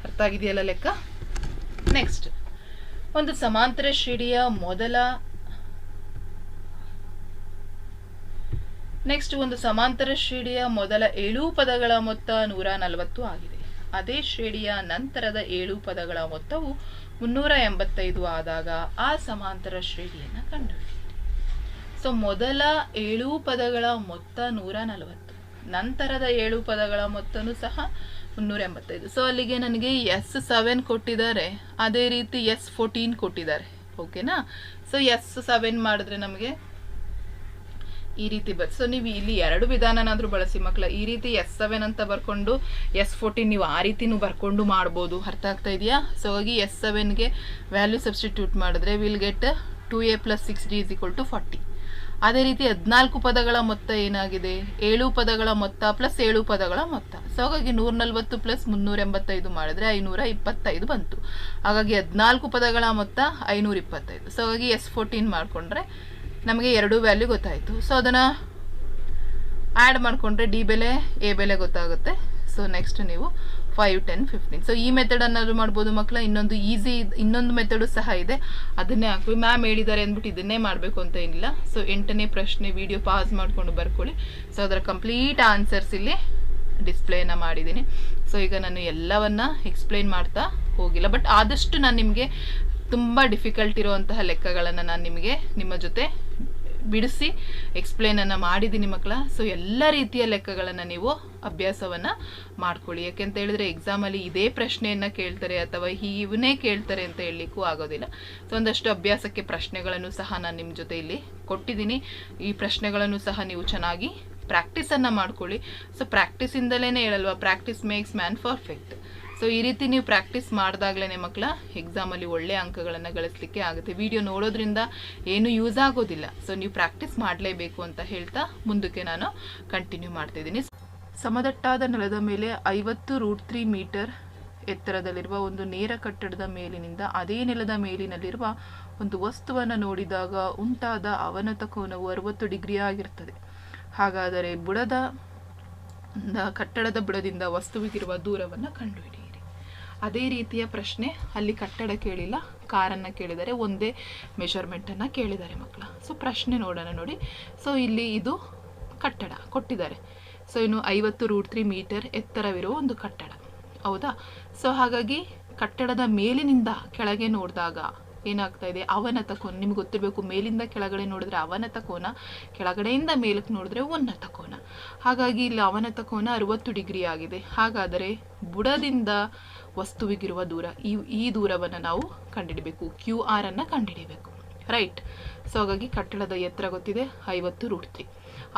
ಅರ್ಥ ಆಗಿದೆಯಲ್ಲ ಲೆಕ್ಕ. ನೆಕ್ಸ್ಟ್ ಒಂದು ಸಮಾಂತರ ಶ್ರೇಣಿಯ ಮೊದಲ ಮೊದಲ 7 ಪದಗಳ ಮೊತ್ತ 140 ಆಗಿದೆ. ಅದೇ ಶ್ರೇಣಿಯ ನಂತರದ 7 ಪದಗಳ ಮೊತ್ತವು 385 ಆದಾಗ ಆ ಸಮಾಂತರ ಶ್ರೇಣಿಯನ್ನು ಕಂಡುಹಿಡಿಯಿರಿ. ಸೊ ಮೊದಲ 7 ಪದಗಳ ಮೊತ್ತ 140, ನಂತರದ 7 ಪದಗಳ ಮೊತ್ತನೂ ಸಹ 385. ಸೊ ಅಲ್ಲಿಗೆ ನನಗೆ S7 ಕೊಟ್ಟಿದ್ದಾರೆ, ಅದೇ ರೀತಿ S14 ಕೊಟ್ಟಿದ್ದಾರೆ. ಓಕೆನಾ. ಸೊ S7 ಮಾಡಿದ್ರೆ ನಮಗೆ ಈ ರೀತಿ ಸೊ ನೀವು ಇಲ್ಲಿ 2 ವಿಧಾನನಾದರೂ ಬಳಸಿ ಮಕ್ಕಳ. ಈ ರೀತಿ S7 ಅಂತ ಬರ್ಕೊಂಡು S14 ನೀವು ಆ ರೀತಿನೂ ಬರ್ಕೊಂಡು ಮಾಡ್ಬೋದು. ಅರ್ಥ ಆಗ್ತಾ ಇದೆಯಾ. ಸೊ ಹಾಗಾಗಿ S7ಗೆ ವ್ಯಾಲ್ಯೂ ಸಬ್ಸ್ಟಿಟ್ಯೂಟ್ ಮಾಡಿದ್ರೆ ವಿಲ್ ಗೆಟ್ 2a + 6d = 40. ಅದೇ ರೀತಿ 14 ಪದಗಳ ಮೊತ್ತ ಏನಾಗಿದೆ, 7 ಪದಗಳ ಮೊತ್ತ + 7 ಪದಗಳ ಮೊತ್ತ. ಸೊ ಹಾಗಾಗಿ 140 + 385 ಮಾಡಿದ್ರೆ 525 ಬಂತು. ಹಾಗಾಗಿ 14 ಪದಗಳ ಮೊತ್ತ 525. ಸೊ ಹಾಗಾಗಿ S14 ಮಾಡಿಕೊಂಡ್ರೆ ನಮಗೆ 2 ವ್ಯಾಲ್ಯೂ ಗೊತ್ತಾಯಿತು. ಸೊ ಅದನ್ನು ಆ್ಯಡ್ ಮಾಡಿಕೊಂಡ್ರೆ ಡಿ ಬೆಲೆ, ಎ ಬೆಲೆ ಗೊತ್ತಾಗುತ್ತೆ. ಸೊ ನೆಕ್ಸ್ಟ್ ನೀವು 5, 10, 15. ಸೊ ಈ ಮೆಥಡನ್ನಾದರೂ ಮಾಡ್ಬೋದು ಮಕ್ಕಳ. ಇನ್ನೊಂದು ಮೆಥಡು ಸಹ ಇದೆ, ಅದನ್ನೇ ಹಾಕಿ ಮ್ಯಾಮ್ ಹೇಳಿದ್ದಾರೆ ಅಂದ್ಬಿಟ್ಟು ಇದನ್ನೇ ಮಾಡಬೇಕು ಅಂತ ಏನಿಲ್ಲ. ಸೊ 8ನೇ ಪ್ರಶ್ನೆ ವಿಡಿಯೋ ಪಾಸ್ ಮಾಡಿಕೊಂಡು ಬರ್ಕೊಳ್ಳಿ. ಸೊ ಅದರ ಕಂಪ್ಲೀಟ್ ಆನ್ಸರ್ಸ್ ಇಲ್ಲಿ ಡಿಸ್ಪ್ಲೇನ ಮಾಡಿದ್ದೀನಿ. ಸೊ ಈಗ ನಾನು ಎಲ್ಲವನ್ನ ಎಕ್ಸ್ಪ್ಲೈನ್ ಮಾಡ್ತಾ ಹೋಗಿಲ್ಲ, ಬಟ್ ಆದಷ್ಟು ನಾನು ನಿಮಗೆ ತುಂಬ ಡಿಫಿಕಲ್ಟ್ ಇರುವಂತಹ ಲೆಕ್ಕಗಳನ್ನು ನಾನು ನಿಮಗೆ ನಿಮ್ಮ ಜೊತೆ ಬಿಡಿಸಿ ಎಕ್ಸ್ಪ್ಲೇನನ್ನು ಮಾಡಿದ್ದೀನಿ ಮಕ್ಕಳ. ಸೊ ಎಲ್ಲ ರೀತಿಯ ಲೆಕ್ಕಗಳನ್ನು ನೀವು ಅಭ್ಯಾಸವನ್ನು ಮಾಡ್ಕೊಳ್ಳಿ. ಯಾಕೆಂತ ಹೇಳಿದ್ರೆ ಎಕ್ಸಾಮಲ್ಲಿ ಇದೇ ಪ್ರಶ್ನೆಯನ್ನು ಕೇಳ್ತಾರೆ ಅಥವಾ ಇವನ್ನೇ ಕೇಳ್ತಾರೆ ಅಂತ ಹೇಳಲಿಕ್ಕೂ ಆಗೋದಿಲ್ಲ. ಸೊ ಒಂದಷ್ಟು ಅಭ್ಯಾಸಕ್ಕೆ ಪ್ರಶ್ನೆಗಳನ್ನು ಸಹ ನಾನು ನಿಮ್ಮ ಜೊತೆ ಇಲ್ಲಿ ಕೊಟ್ಟಿದ್ದೀನಿ. ಈ ಪ್ರಶ್ನೆಗಳನ್ನು ಸಹ ನೀವು ಚೆನ್ನಾಗಿ ಪ್ರಾಕ್ಟೀಸನ್ನು ಮಾಡ್ಕೊಳ್ಳಿ. ಸೊ ಪ್ರಾಕ್ಟೀಸಿಂದಲೇ ಹೇಳಲ್ವಾ, practice makes man perfect. So ಈ ರೀತಿ ನೀವು ಪ್ರಾಕ್ಟೀಸ್ ಮಾಡಿದಾಗಲೇ ಮಕ್ಕಳ ಎಕ್ಸಾಮಲ್ಲಿ ಒಳ್ಳೆಯ ಅಂಕಗಳನ್ನು ಗಳಿಸಲಿಕ್ಕೆ ಆಗುತ್ತೆ. ವಿಡಿಯೋ ನೋಡೋದ್ರಿಂದ ಏನು ಯೂಸ್ ಆಗೋದಿಲ್ಲ. ಸೊ ನೀವು ಪ್ರಾಕ್ಟೀಸ್ ಮಾಡಲೇಬೇಕು ಅಂತ ಹೇಳ್ತಾ ಮುಂದಕ್ಕೆ ನಾನು ಕಂಟಿನ್ಯೂ ಮಾಡ್ತಿದ್ದೀನಿ. ಸಮದಟ್ಟಾದ ನೆಲದ ಮೇಲೆ 50√3 ಮೀಟರ್ ಎತ್ತರದಲ್ಲಿರುವ ಒಂದು ನೇರ ಕಟ್ಟಡದ ಮೇಲಿನಿಂದ ಅದೇ ನೆಲದ ಮೇಲಿನಲ್ಲಿರುವ ಒಂದು ವಸ್ತುವನ್ನು ನೋಡಿದಾಗ ಉಂಟಾದ ಅವನತ ಕೋನವು 60 ಡಿಗ್ರಿ ಆಗಿರ್ತದೆ. ಹಾಗಾದರೆ ಕಟ್ಟಡದ ಬುಡದಿಂದ ವಸ್ತುವಿಗಿರುವ ದೂರವನ್ನು ಕಂಡುಹಿಡಿಯಿರಿ. ಅದೇ ರೀತಿಯ ಪ್ರಶ್ನೆ ಅಲ್ಲಿ ಕಟ್ಟಡ ಕೇಳಿಲ್ಲ, ಕಾರನ್ನು ಕೇಳಿದರೆ ಒಂದೇ ಮೆಷರ್ಮೆಂಟನ್ನು ಕೇಳಿದ್ದಾರೆ ಮಕ್ಕಳ. ಸೊ ಪ್ರಶ್ನೆ ನೋಡೋಣ ನೋಡಿ. ಸೊ ಇಲ್ಲಿ ಇದು ಕಟ್ಟಡ ಕೊಟ್ಟಿದ್ದಾರೆ. ಸೊ ಇನ್ನು 50√3 ಮೀಟರ್ ಎತ್ತರವಿರುವ ಒಂದು ಕಟ್ಟಡ. ಹೌದಾ. ಸೊ ಹಾಗಾಗಿ ಕಟ್ಟಡದ ಮೇಲಿನಿಂದ ಕೆಳಗೆ ನೋಡಿದಾಗ ಏನಾಗ್ತಾ ಇದೆ, ಅವನತ ಕೋನ. ನಿಮ್ಗೆ ಗೊತ್ತಿರಬೇಕು, ಮೇಲಿಂದ ಕೆಳಗಡೆ ನೋಡಿದ್ರೆ ಅವನತ ಕೋನ, ಕೆಳಗಡೆಯಿಂದ ಮೇಲಕ್ಕೆ ನೋಡಿದ್ರೆ ಉನ್ನತ ಕೋನ. ಹಾಗಾಗಿ ಇಲ್ಲಿ ಅವನತ ಕೋನ 60 ಡಿಗ್ರಿ ಆಗಿದೆ. ಹಾಗಾದರೆ ಬುಡದಿಂದ ವಸ್ತುವಿಗಿರುವ ದೂರ, ಈ ದೂರವನ್ನು ನಾವು ಕಂಡುಹಿಡಬೇಕು, QR ಅನ್ನು ಕಂಡುಹಿಡಿಬೇಕು. ರೈಟ್. ಸೊ ಹಾಗಾಗಿ ಕಟ್ಟಡದ ಎತ್ತರ ಗೊತ್ತಿದೆ 50√3.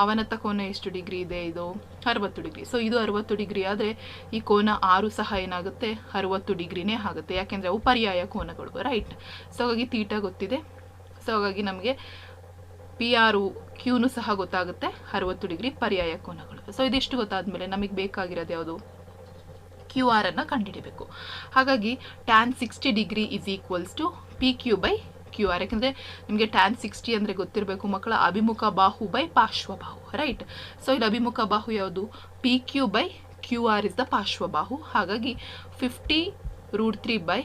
ಅವನತ ಕೋನ ಎಷ್ಟು ಡಿಗ್ರಿ ಇದೆ? ಇದು 60 ಡಿಗ್ರಿ. ಸೊ ಇದು 60 ಡಿಗ್ರಿ ಆದರೆ ಈ ಕೋನ 6 ಸಹ ಏನಾಗುತ್ತೆ, 60 ಡಿಗ್ರಿನೇ ಆಗುತ್ತೆ, ಯಾಕೆಂದರೆ ಅವು ಪರ್ಯಾಯ ಕೋನಗಳು. ರೈಟ್. ಸೊ ಹಾಗಾಗಿ ತೀಟಾ ಗೊತ್ತಿದೆ. ಸೊ ಹಾಗಾಗಿ ನಮಗೆ PR Qನು ಸಹ ಗೊತ್ತಾಗುತ್ತೆ, 60 ಡಿಗ್ರಿ ಪರ್ಯಾಯ ಕೋನಗಳು. ಸೊ ಇದಿಷ್ಟು ಗೊತ್ತಾದ್ಮೇಲೆ ನಮಗೆ ಬೇಕಾಗಿರೋದು ಯಾವುದು? QR ಅನ್ನು ಕಂಡುಹಿಡಿಬೇಕು. ಹಾಗಾಗಿ tan 60 degree is equals to PQ/QR. ಯಾಕಂದರೆ ನಿಮಗೆ tan 60 ಅಂದರೆ ಗೊತ್ತಿರಬೇಕು ಮಕ್ಕಳ, ಅಭಿಮುಖ ಬಾಹು ಬೈ ಪಾರ್ಶ್ವಬಾಹು. ರೈಟ್. ಸೊ ಇಲ್ಲಿ ಅಭಿಮುಖ ಬಾಹು ಯಾವುದು? PQ/QR is the ಪಾರ್ಶ್ವಬಾಹು. ಹಾಗಾಗಿ 50√3 ಬೈ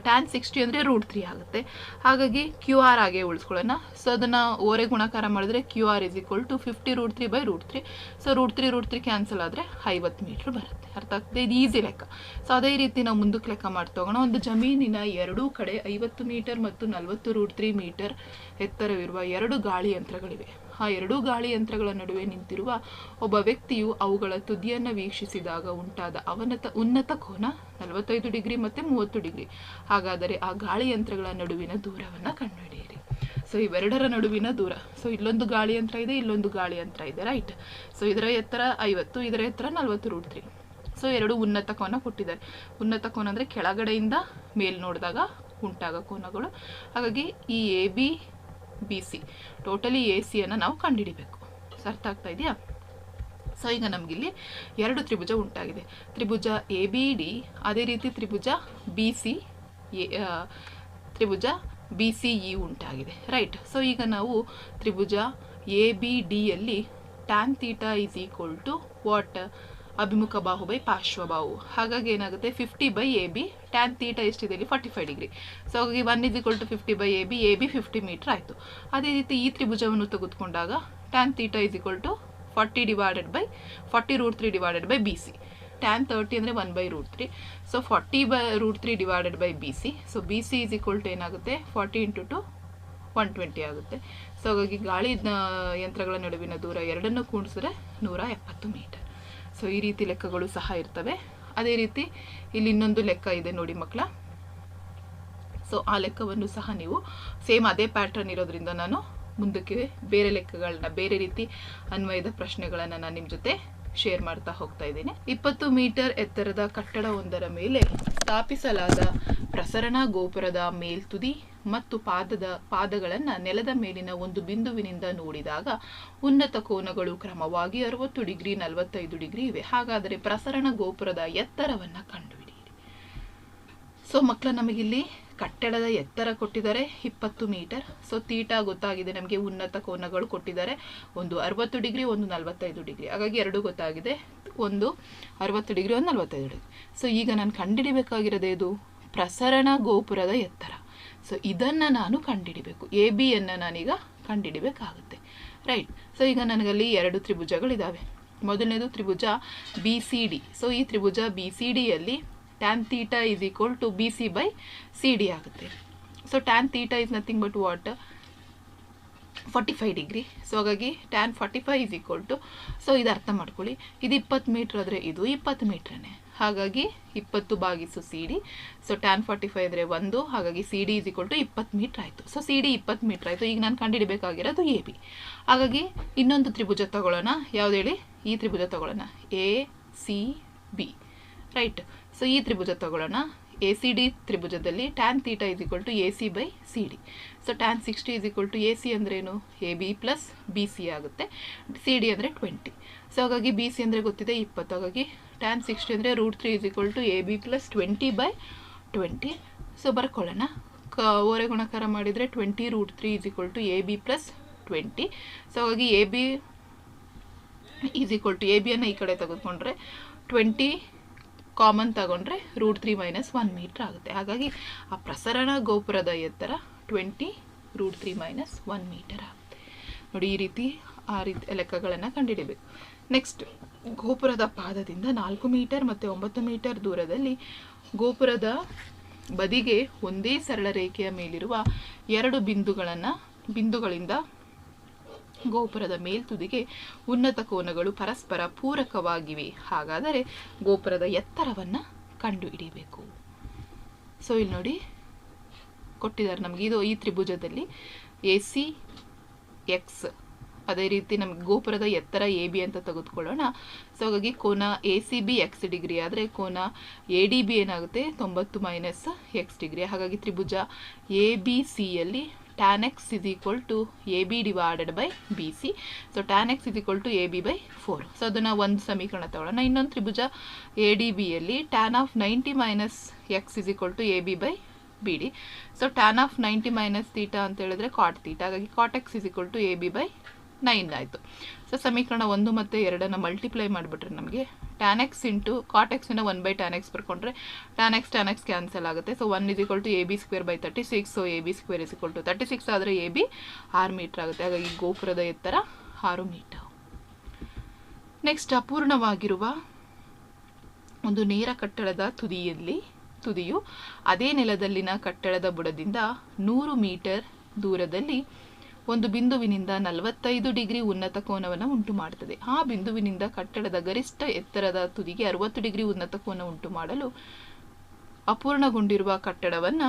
tan 60 ಅಂದರೆ √3 ಆಗುತ್ತೆ. ಹಾಗಾಗಿ QR ಆಗಿ ಉಳಿಸ್ಕೊಳ್ಳೋಣ. ಸೊ ಅದನ್ನು ಓರೆ ಗುಣಾಕಾರ ಮಾಡಿದ್ರೆ QR is equal to 50√3 by √3. So √3 cancel ಆದರೆ 50 ಮೀಟ್ರ್ ಬರುತ್ತೆ. ಅರ್ಥ ಆಗ್ತದೆ? ಇದು ಈಸಿ ಲೆಕ್ಕ. ಸೊ ಅದೇ ರೀತಿ ನಾವು ಮುಂದಕ್ಕೆ ಲೆಕ್ಕ ಮಾಡ್ತೋಗೋಣ. ಒಂದು ಜಮೀನಿನ ಎರಡೂ ಕಡೆ 50 ಮೀಟರ್ ಮತ್ತು 40√3 ಮೀಟರ್ ಎತ್ತರವಿರುವ 2 ಗಾಳಿ ಯಂತ್ರಗಳಿವೆ. ಆ 2 ಗಾಳಿ ಯಂತ್ರಗಳ ನಡುವೆ ನಿಂತಿರುವ ಒಬ್ಬ ವ್ಯಕ್ತಿಯು ಅವುಗಳ ತುದಿಯನ್ನು ವೀಕ್ಷಿಸಿದಾಗ ಉಂಟಾದ ಉನ್ನತ ಕೋನ 45 ಡಿಗ್ರಿ ಮತ್ತು 30 ಡಿಗ್ರಿ. ಹಾಗಾದರೆ ಆ ಗಾಳಿ ಯಂತ್ರಗಳ ನಡುವಿನ ದೂರವನ್ನು ಕಂಡುಹಿಡಿಯಿರಿ. ಸೊ ಇವೆರಡರ ನಡುವಿನ ದೂರ. ಸೊ ಇಲ್ಲೊಂದು ಗಾಳಿ ಯಂತ್ರ ಇದೆ, ಇಲ್ಲೊಂದು ಗಾಳಿ ಯಂತ್ರ ಇದೆ. ರೈಟ್. ಸೊ ಇದರ ಎತ್ತರ 50, ಇದರ ಎತ್ತರ 40√3. ಸೊ 2 ಉನ್ನತ ಕೋನ ಕೊಟ್ಟಿದ್ದಾರೆ. ಉನ್ನತ ಕೋನ ಅಂದರೆ ಕೆಳಗಡೆಯಿಂದ ಮೇಲ್ ನೋಡಿದಾಗ ಉಂಟಾಗ ಕೋನಗಳು. ಹಾಗಾಗಿ ಈ ABBC ಟೋಟಲಿ AC ನಾವು ಕಂಡುಹಿಡಿಬೇಕು. ಅರ್ಥ ಆಗ್ತಾ ಇದೆಯಾ? ಸೊ ಈಗ ನಮಗಿಲ್ಲಿ 2 ತ್ರಿಭುಜ ಉಂಟಾಗಿದೆ. ತ್ರಿಭುಜ ABD, ಅದೇ ರೀತಿ ತ್ರಿಭುಜ BCE ಉಂಟಾಗಿದೆ. ರೈಟ್. ಸೊ ಈಗ ನಾವು ತ್ರಿಭುಜ ABDಯಲ್ಲಿ tan θ is equal to what? ಅಭಿಮುಖ ಬಾಹು ಬೈ ಪಾರ್ಶ್ವಬಾಹು. ಹಾಗಾಗಿ ಏನಾಗುತ್ತೆ, 50/AB. tan θ ಎಷ್ಟಿದೆ ಇಲ್ಲಿ? 45 ಡಿಗ್ರಿ. ಸೊ ಹಾಗಾಗಿ 1 = 50/AB. AB 50 ಮೀಟರ್ ಆಯಿತು. ಅದೇ ರೀತಿ ಈ ತ್ರಿಭುಜವನ್ನು ತೆಗೆದುಕೊಂಡಾಗ tan θ is equal to 40√3 divided by BC. tan 30 ಅಂದರೆ 1/√3. So 40/√3 divided by BC. So BC is equal to ಏನಾಗುತ್ತೆ? 40 × 2 120 ಆಗುತ್ತೆ. ಸೊ ಹಾಗಾಗಿ ಗಾಳಿ ಯಂತ್ರಗಳ ನಡುವಿನ ದೂರ ಎರಡನ್ನೂ ಕೂಡಿಸಿದ್ರೆ 170 ಮೀಟರ್. ಸೊ ಈ ರೀತಿ ಲೆಕ್ಕಗಳು ಸಹ ಇರ್ತವೆ. ಅದೇ ರೀತಿ ಇಲ್ಲಿ ಇನ್ನೊಂದು ಲೆಕ್ಕ ಇದೆ ನೋಡಿ ಮಕ್ಕಳ. ಸೊ ಆ ಲೆಕ್ಕವನ್ನು ಸಹ ನೀವು ಸೇಮ್ ಅದೇ ಪ್ಯಾಟ್ರನ್ ಇರೋದ್ರಿಂದ ನಾನು ಮುಂದಕ್ಕೆ ಬೇರೆ ಲೆಕ್ಕಗಳನ್ನ, ಬೇರೆ ರೀತಿ ಅನ್ವಯದ ಪ್ರಶ್ನೆಗಳನ್ನು ನಾನು ನಿಮ್ಮ ಜೊತೆ ಶೇರ್ ಮಾಡ್ತಾ ಹೋಗ್ತಾ ಇದ್ದೀನಿ. 20 ಮೀಟರ್ ಎತ್ತರದ ಕಟ್ಟಡವೊಂದರ ಮೇಲೆ ಸ್ಥಾಪಿಸಲಾದ ಪ್ರಸರಣ ಗೋಪುರದ ಮೇಲ್ತುದಿ ಮತ್ತು ಪಾದಗಳನ್ನು ನೆಲದ ಮೇಲಿನ ಒಂದು ಬಿಂದುವಿನಿಂದ ನೋಡಿದಾಗ ಉನ್ನತ ಕೋನಗಳು ಕ್ರಮವಾಗಿ 60 ಡಿಗ್ರಿ 45 ಡಿಗ್ರಿ ಇವೆ. ಹಾಗಾದರೆ ಪ್ರಸರಣ ಗೋಪುರದ ಎತ್ತರವನ್ನು ಕಂಡುಹಿಡಿಯಿರಿ. ಸೊ ಮಕ್ಕಳ, ನಮಗಿಲ್ಲಿ ಕಟ್ಟಡದ ಎತ್ತರ ಕೊಟ್ಟಿದ್ದಾರೆ 20 ಮೀಟರ್. ಸೊ ತೀಟಾ ಗೊತ್ತಾಗಿದೆ ನಮಗೆ, ಉನ್ನತ ಕೋನಗಳು ಕೊಟ್ಟಿದ್ದಾರೆ, ಒಂದು 60 ಡಿಗ್ರಿ, ಒಂದು 45 ಡಿಗ್ರಿ. ಹಾಗಾಗಿ 2 ಗೊತ್ತಾಗಿದೆ, ಒಂದು 60 ಡಿಗ್ರಿ, ಒಂದು 45 ಡಿಗ್ರಿ. ಸೊ ಈಗ ನಾನು ಕಂಡುಹಿಡಿಬೇಕಾಗಿರೋದು ಇದು ಪ್ರಸರಣ ಗೋಪುರದ ಎತ್ತರ. ಸೊ ಇದನ್ನು ನಾನು ಕಂಡುಹಿಡಿಬೇಕು. ABಯನ್ನು ನಾನೀಗ ಕಂಡುಹಿಡಿಬೇಕಾಗುತ್ತೆ. ರೈಟ್. ಸೊ ಈಗ ನನಗಲ್ಲಿ 2 ತ್ರಿಭುಜಗಳಿದ್ದಾವೆ. ಮೊದಲನೇದು ತ್ರಿಭುಜ BCD. ಸೊ ಈ ತ್ರಿಭುಜ BCDಯಲ್ಲಿ tan θ is equal to BC/CD ಆಗುತ್ತೆ. So tan θ is nothing but what? 45 degree. So ಹಾಗಾಗಿ tan 45 is equal to, so ಇದು ಅರ್ಥ ಮಾಡ್ಕೊಳ್ಳಿ, ಇದು 20 ಮೀಟ್ರ್ ಆದರೆ ಇದು 20 ಮೀಟ್ರನ್ನೇ. ಹಾಗಾಗಿ 20/CD. ಸೊ tan 45 ಅಂದರೆ 1. ಹಾಗಾಗಿ CD is equal to 20 metre ಆಯಿತು. ಸೊ CD 20 ಮೀಟ್ರ್ ಆಯಿತು. ಈಗ ನಾನು ಕಂಡುಹಿಡಬೇಕಾಗಿರೋದು AB. ಹಾಗಾಗಿ ಇನ್ನೊಂದು ತ್ರಿಭುಜ ತಗೊಳ್ಳೋಣ. ಯಾವ್ದು ಹೇಳಿ? ಈ ತ್ರಿಭುಜ ತಗೊಳ್ಳೋಣ, ACB. ರೈಟ್. ಸೊ ಈ ತ್ರಿಭುಜ ತಗೊಳ್ಳೋಣ. ACD ತ್ರಿಭುಜದಲ್ಲಿ tan θ is equal to AC/CD. So tan 60 is equal to AC ಅಂದ್ರೇನು? AB ಪ್ಲಸ್ BC ಆಗುತ್ತೆ. CD ಅಂದರೆ 20. ಸೊ ಹಾಗಾಗಿ BC ಅಂದರೆ ಗೊತ್ತಿದೆ 20. ಹಾಗಾಗಿ tan 60 ಅಂದರೆ √3 is equal to AB plus 20/20. So ಬರ್ಕೊಳ್ಳೋಣ. ಓರೆ ಗುಣಾಕಾರ ಮಾಡಿದರೆ 20√3 is equal to AB plus 20. So ಹಾಗಾಗಿ AB ಈಸ್ ಈಕ್ವಲ್ ಟು, ABಯನ್ನು ಈ ಕಡೆ ತೆಗೆದುಕೊಂಡ್ರೆ 20 ಕಾಮನ್ ತಗೊಂಡ್ರೆ √3 - 1 ಮೀಟ್ರ್ ಆಗುತ್ತೆ. ಹಾಗಾಗಿ ಆ ಪ್ರಸರಣ ಗೋಪುರದ ಎತ್ತರ 20√3 - 1 ಮೀಟರ್ ಆಗುತ್ತೆ. ನೋಡಿ, ಈ ರೀತಿ ಲೆಕ್ಕಗಳನ್ನು ಕಂಡುಹಿಡಿಬೇಕು. ನೆಕ್ಸ್ಟ್ ಗೋಪುರದ ಪಾದದಿಂದ 4 ಮೀಟರ್ ಮತ್ತು 9 ಮೀಟರ್ ದೂರದಲ್ಲಿ ಗೋಪುರದ ಬದಿಗೆ ಒಂದೇ ಸರಳ ರೇಖೆಯ ಮೇಲಿರುವ 2 ಬಿಂದುಗಳಿಂದ ಗೋಪುರದ ಮೇಲ್ತುದಿಗೆ ಉನ್ನತ ಕೋನಗಳು ಪರಸ್ಪರ ಪೂರಕವಾಗಿವೆ. ಹಾಗಾದರೆ ಗೋಪುರದ ಎತ್ತರವನ್ನು ಕಂಡುಹಿಡಿಯಬೇಕು. ಸೊ ಇಲ್ಲಿ ನೋಡಿ ಕೊಟ್ಟಿದ್ದಾರೆ ನಮಗೆ. ಇದು ಈ ತ್ರಿಭುಜದಲ್ಲಿ AC X, ಅದೇ ರೀತಿ ನಮಗೆ ಗೋಪುರದ ಎತ್ತರ AB ಅಂತ ತೆಗೆದುಕೊಳ್ಳೋಣ. ಸೊ ಹಾಗಾಗಿ ಕೋನ ACB X ಡಿಗ್ರಿ ಆದರೆ ಕೋನ ADB ಏನಾಗುತ್ತೆ 90 ಮೈನಸ್ X ಡಿಗ್ರಿ. ಹಾಗಾಗಿ ತ್ರಿಭುಜ ABCಯಲ್ಲಿ tan x is equal to AB divided by BC. So tan x is equal to AB by 4. So ಅದನ್ನು ಒಂದು ಸಮೀಕರಣ ತಗೊಳ್ಳೋಣ. ಇನ್ನೊಂದು ತ್ರಿಭುಜ ADBಯಲ್ಲಿ tan of 90 minus x is equal to AB by BD. So tan of 90 minus theta ಅಂತ ಹೇಳಿದ್ರೆ cot theta. ಹಾಗಾಗಿ cot x is equal to AB by 9 ಆಯಿತು. ಸೊ ಸಮೀಕರಣ 1 ಮತ್ತು 2 ಮಲ್ಟಿಪ್ಲೈ ಮಾಡಿಬಿಟ್ರೆ ನಮಗೆ tan x into cot x 1 by tan x ಬರ್ಕೊಂಡ್ರೆ tan x ಕ್ಯಾನ್ಸಲ್ ಆಗುತ್ತೆ. So 1 is equal to AB square by 36. So AB square is equal to 36 ಆದರೆ AB 6 ಮೀಟರ್ ಆಗುತ್ತೆ. ಹಾಗಾಗಿ ಗೋಪುರದ ಎತ್ತರ 6 ಮೀಟರ್. ನೆಕ್ಸ್ಟ್ ಅಪೂರ್ಣವಾಗಿರುವ ಒಂದು ನೇರ ಕಟ್ಟಡದ ತುದಿಯು ಅದೇ ನೆಲದಲ್ಲಿನ ಕಟ್ಟಡದ ಬುಡದಿಂದ 100 ಮೀಟರ್ ದೂರದಲ್ಲಿ ಒಂದು ಬಿಂದುವಿನಿಂದ 45 ಡಿಗ್ರಿ ಉನ್ನತ ಕೋನವನ್ನು ಉಂಟು ಮಾಡುತ್ತದೆ. ಆ ಬಿಂದುವಿನಿಂದ ಕಟ್ಟಡದ ಗರಿಷ್ಠ ಎತ್ತರದ ತುದಿಗೆ 60 ಡಿಗ್ರಿ ಉನ್ನತ ಕೋನ ಉಂಟು ಮಾಡಲು ಅಪೂರ್ಣಗೊಂಡಿರುವ ಕಟ್ಟಡವನ್ನು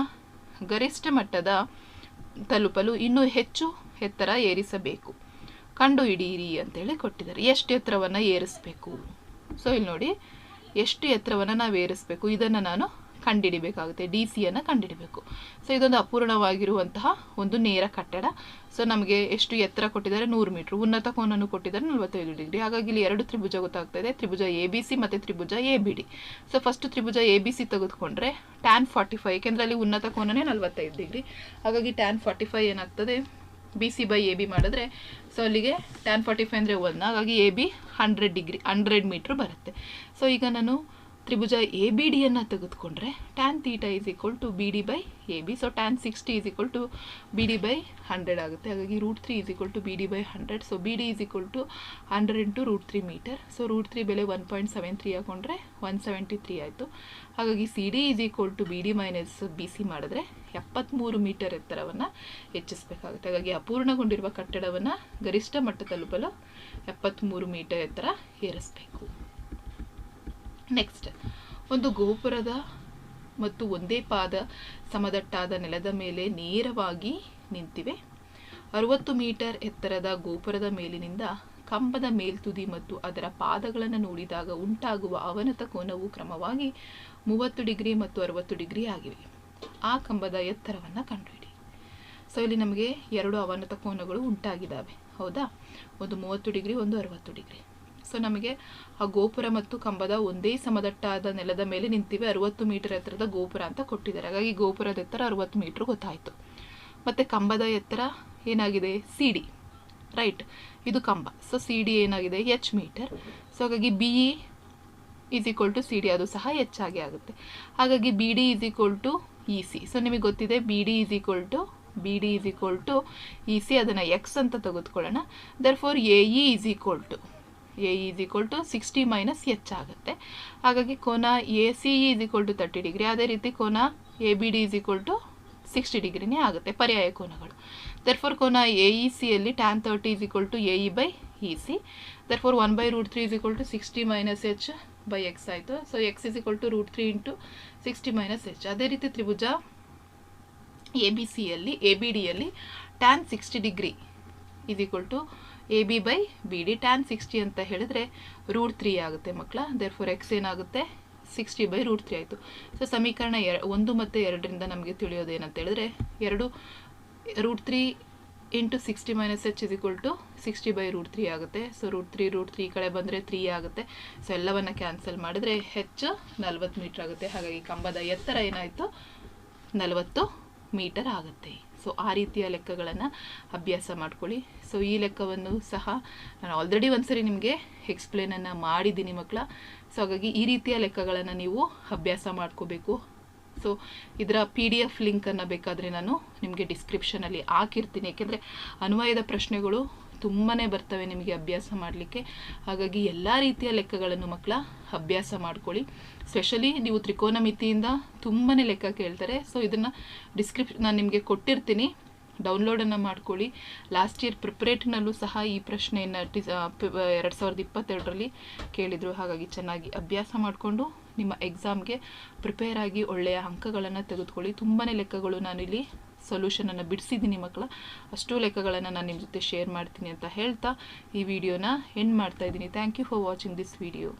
ಗರಿಷ್ಠ ಮಟ್ಟದ ತಲುಪಲು ಇನ್ನೂ ಹೆಚ್ಚು ಎತ್ತರ ಏರಿಸಬೇಕು. ಕಂಡುಹಿಡಿಯಿರಿ ಅಂತೇಳಿ ಕೊಟ್ಟಿದ್ದಾರೆ. ಎಷ್ಟು ಎತ್ತರವನ್ನು ಏರಿಸಬೇಕು? ಸೊ ಇಲ್ಲಿ ನೋಡಿ, ಎಷ್ಟು ಎತ್ತರವನ್ನು ನಾವು ಏರಿಸಬೇಕು ಇದನ್ನು ನಾನು ಕಂಡುಹಿಡಿಬೇಕಾಗುತ್ತೆ. DC ಕಂಡುಹಿಡಬೇಕು. ಸೊ ಇದೊಂದು ಅಪೂರ್ಣವಾಗಿರುವಂತಹ ಒಂದು ನೇರ ಕಟ್ಟಡ. ಸೊ ನಮಗೆ ಎಷ್ಟು ಎತ್ತರ ಕೊಟ್ಟಿದ್ದಾರೆ 100 ಮೀಟರ್, ಉನ್ನತ ಕೋನನ್ನು ಕೊಟ್ಟಿದ್ದಾರೆ 45 ಡಿಗ್ರಿ. ಹಾಗಾಗಿ ಇಲ್ಲಿ 2 ತ್ರಿಭುಜ ಗೊತ್ತಾಗ್ತಾ ಇದೆ, ತ್ರಿಭುಜ ABC ಮತ್ತು ತ್ರಿಭುಜ ABD. ಸೊ ಫಸ್ಟ್ ತ್ರಿಭುಜ ABC ತೆಗೆದುಕೊಂಡ್ರೆ tan 45, ಏಕೆಂದರೆ ಅಲ್ಲಿ ಉನ್ನತ ಕೋನನೇ 45 ಡಿಗ್ರಿ. ಹಾಗಾಗಿ tan 45 ಏನಾಗ್ತದೆ BC by AB ಮಾಡಿದ್ರೆ ಸೊ ಅಲ್ಲಿಗೆ tan 45 ಅಂದರೆ 1, ಹಾಗಾಗಿ AB 100 ಡಿಗ್ರಿ 100 ಮೀಟ್ರ್ ಬರುತ್ತೆ. ಸೊ ಈಗ ನಾನು ತ್ರಿಭುಜ ABD ತೆಗೆದುಕೊಂಡ್ರೆ tan theta is equal to BD by AB. So tan 60 is equal to BD by 100 ಆಗುತ್ತೆ. ಹಾಗಾಗಿ √3 is equal to BD by 100. So BD is equal to 100 into √3 metre. So √3 ಬೆಲೆ 1.73 ಹಾಕೊಂಡ್ರೆ 173 ಆಯಿತು. ಹಾಗಾಗಿ CD is equal to BD minus BC ಮಾಡಿದ್ರೆ 73 ಮೀಟರ್ ಎತ್ತರವನ್ನು ಹೆಚ್ಚಿಸಬೇಕಾಗುತ್ತೆ. ಹಾಗಾಗಿ ಅಪೂರ್ಣಗೊಂಡಿರುವ ಕಟ್ಟಡವನ್ನು ಗರಿಷ್ಠ ಮಟ್ಟ ತಲುಪಲು 73 ಮೀಟರ್ ಎತ್ತರ ಏರಿಸಬೇಕು. ನೆಕ್ಸ್ಟ್, ಒಂದು ಗೋಪುರದ ಮತ್ತು ಒಂದೇ ಪಾದ ಸಮದಟ್ಟಾದ ನೆಲದ ಮೇಲೆ ನೇರವಾಗಿ ನಿಂತಿವೆ. 60 ಮೀಟರ್ ಎತ್ತರದ ಗೋಪುರದ ಮೇಲಿನಿಂದ ಕಂಬದ ಮೇಲ್ತುದಿ ಮತ್ತು ಅದರ ಪಾದಗಳನ್ನು ನೋಡಿದಾಗ ಉಂಟಾಗುವ ಅವನತ ಕೋನವು ಕ್ರಮವಾಗಿ 30 ಡಿಗ್ರಿ ಮತ್ತು 60 ಡಿಗ್ರಿ ಆಗಿವೆ. ಆ ಕಂಬದ ಎತ್ತರವನ್ನು ಕಂಡುಹಿಡಿ. ಸೊ ಇಲ್ಲಿ ನಮಗೆ 2 ಅವನತ ಕೋನಗಳು ಉಂಟಾಗಿದ್ದಾವೆ, ಹೌದಾ? ಒಂದು 30 ಡಿಗ್ರಿ, ಒಂದು 60 ಡಿಗ್ರಿ. ಸೊ ನಮಗೆ ಆ ಗೋಪುರ ಮತ್ತು ಕಂಬದ ಒಂದೇ ಸಮದಟ್ಟಾದ ನೆಲದ ಮೇಲೆ ನಿಂತಿವೆ. 60 ಮೀಟರ್ ಎತ್ತರದ ಗೋಪುರ ಅಂತ ಕೊಟ್ಟಿದ್ದಾರೆ. ಹಾಗಾಗಿ ಗೋಪುರದ ಎತ್ತರ 60 ಮೀಟರ್ ಗೊತ್ತಾಯಿತು. ಮತ್ತು ಕಂಬದ ಎತ್ತರ ಏನಾಗಿದೆ CD, ರೈಟ್? ಇದು ಕಂಬ. ಸೊ CD ಏನಾಗಿದೆ H ಮೀಟರ್. ಸೊ ಹಾಗಾಗಿ BE is equal to CD, ಅದು ಸಹ ಹೆಚ್ಚಾಗಿ ಆಗುತ್ತೆ. ಹಾಗಾಗಿ BD is equal to EC. So ನಿಮಗೆ ಗೊತ್ತಿದೆ BD is equal to EC, ಅದನ್ನು X ಅಂತ ತೆಗೆದುಕೊಳ್ಳೋಣ. therefore AE is equal to 60 minus H ಆಗುತ್ತೆ. ಹಾಗಾಗಿ ಕೋನ ACE is equal to 30 degree. ಅದೇ ರೀತಿ ಕೋನ ABD is equal to 60 ಡಿಗ್ರಿನೇ ಆಗುತ್ತೆ, ಪರ್ಯಾಯ ಕೋನಗಳು. therefore ಕೋನ AECಯಲ್ಲಿ tan 30 is equal to AE by EC. therefore 1 by √3 is equal to 60 minus H by X ಆಯಿತು. So X is equal to √3 into 60 minus H. ಅದೇ ರೀತಿ ತ್ರಿಭುಜ ABDಯಲ್ಲಿ tan 60 degree is equal to AB by BD. tan 60 ಅಂತ ಹೇಳಿದ್ರೆ √3 ಆಗುತ್ತೆ ಮಕ್ಕಳ. therefore X ಏನಾಗುತ್ತೆ 60 by √3 ಆಯಿತು. ಸೊ ಸಮೀಕರಣ 1 ಮತ್ತು 2ರಿಂದ ನಮಗೆ ತಿಳಿಯೋದು ಏನಂತ ಹೇಳಿದ್ರೆ 2 √3 into 60 minus H is equal to 60 by √3 ಆಗುತ್ತೆ. ಸೊ √3 ಈ ಕಡೆ ಬಂದರೆ 3 ಆಗುತ್ತೆ. ಸೊ ಎಲ್ಲವನ್ನು ಕ್ಯಾನ್ಸಲ್ ಮಾಡಿದ್ರೆ H 40 ಮೀಟರ್ ಆಗುತ್ತೆ. ಹಾಗಾಗಿ ಕಂಬದ ಎತ್ತರ ಏನಾಯಿತು 40 ಮೀಟರ್ ಆಗುತ್ತೆ. ಸೊ ಆ ರೀತಿಯ ಲೆಕ್ಕಗಳನ್ನು ಅಭ್ಯಾಸ ಮಾಡ್ಕೊಳ್ಳಿ. ಸೊ ಈ ಲೆಕ್ಕವನ್ನು ಸಹ ನಾನು ಆಲ್ರೆಡಿ ಒಂದ್ಸರಿ ನಿಮಗೆ ಎಕ್ಸ್ಪ್ಲೇನನ್ನು ಮಾಡಿದ್ದೀನಿ ಮಕ್ಕಳ. ಸೊ ಹಾಗಾಗಿ ಈ ರೀತಿಯ ಲೆಕ್ಕಗಳನ್ನು ನೀವು ಅಭ್ಯಾಸ ಮಾಡ್ಕೋಬೇಕು. ಸೊ ಇದರ PDF ಲಿಂಕನ್ನು ಬೇಕಾದರೆ ನಾನು ನಿಮಗೆ ಡಿಸ್ಕ್ರಿಪ್ಷನಲ್ಲಿ ಹಾಕಿರ್ತೀನಿ. ಏಕೆಂದರೆ ಅನ್ವಯದ ಪ್ರಶ್ನೆಗಳು ತುಂಬಾ ಬರ್ತವೆ ನಿಮಗೆ ಅಭ್ಯಾಸ ಮಾಡಲಿಕ್ಕೆ. ಹಾಗಾಗಿ ಎಲ್ಲ ರೀತಿಯ ಲೆಕ್ಕಗಳನ್ನು ಮಕ್ಕಳ ಅಭ್ಯಾಸ ಮಾಡ್ಕೊಳ್ಳಿ. ಸ್ಪೆಷಲಿ ನೀವು ತ್ರಿಕೋನಮಿತಿಯಿಂದ ತುಂಬಾ ಲೆಕ್ಕ ಕೇಳ್ತಾರೆ. ಸೊ ಇದನ್ನು ನಾನು ನಿಮಗೆ ಕೊಟ್ಟಿರ್ತೀನಿ, ಡೌನ್ಲೋಡನ್ನು ಮಾಡ್ಕೊಳ್ಳಿ. ಲಾಸ್ಟ್ ಇಯರ್ ಪ್ರಿಪ್ರೇಟ್ನಲ್ಲೂ ಸಹ ಈ ಪ್ರಶ್ನೆಯನ್ನು 2022ರಲ್ಲಿ ಕೇಳಿದರು. ಹಾಗಾಗಿ ಚೆನ್ನಾಗಿ ಅಭ್ಯಾಸ ಮಾಡಿಕೊಂಡು ನಿಮ್ಮ ಎಕ್ಸಾಮ್ಗೆ ಪ್ರಿಪೇರ್ ಆಗಿ ಒಳ್ಳೆಯ ಅಂಕಗಳನ್ನು ತೆಗೆದುಕೊಳ್ಳಿ. ತುಂಬಾ ಲೆಕ್ಕಗಳು ನಾನಿಲ್ಲಿ ಸೊಲ್ಯೂಷನನ್ನು ಬಿಡಿಸಿದ್ದೀನಿ ಮಕ್ಕಳ. ಅಷ್ಟು ಲೆಕ್ಕಗಳನ್ನು ನಾನು ನಿಮ್ಮ ಜೊತೆ ಶೇರ್ ಮಾಡ್ತೀನಿ ಅಂತ ಹೇಳ್ತಾ ಈ ವಿಡಿಯೋನ ಎಂಡ್ ಮಾಡ್ತಾ ಇದ್ದೀನಿ. Thank you for watching this video.